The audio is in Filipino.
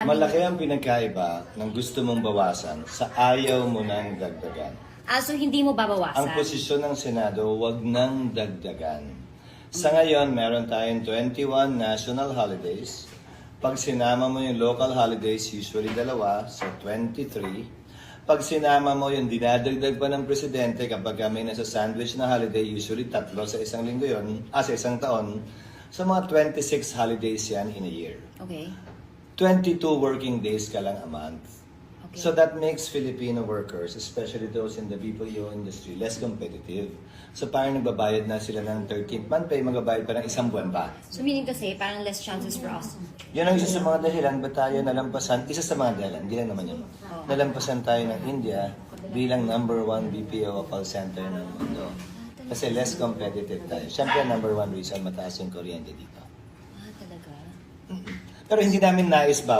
Malaki ang pinagkaiba ng gusto mong bawasan sa ayaw mo nang dagdagan. So hindi mo babawasan? Ang posisyon ng Senado, wag nang dagdagan. Sa ngayon, meron tayong 21 national holidays. Pag sinama mo yung local holidays, usually dalawa, so 23. Pag sinama mo yung dinadagdag pa ng presidente kapag may nasa sandwich na holiday, usually tatlo sa isang linggo yun, sa isang taon. So mga 26 holidays yan in a year. Okay. 22 working days ka lang a month. Okay. So that makes Filipino workers, especially those in the BPO industry, less competitive. So parang nagbabayad na sila ng 13th month pay, magbabayad pa ng isang buwan pa. So meaning to say, parang less chances for us. Yun ang isa sa mga dahilan ba't tayo nalampasan, isa sa mga dahilan, hindi lang naman yun. Nalampasan tayo ng India bilang #1 BPO call center ng mundo. Kasi less competitive tayo. Siyempre, #1 reason, mataas yung kuryente dito. Talaga? Pero hindi namin nais ba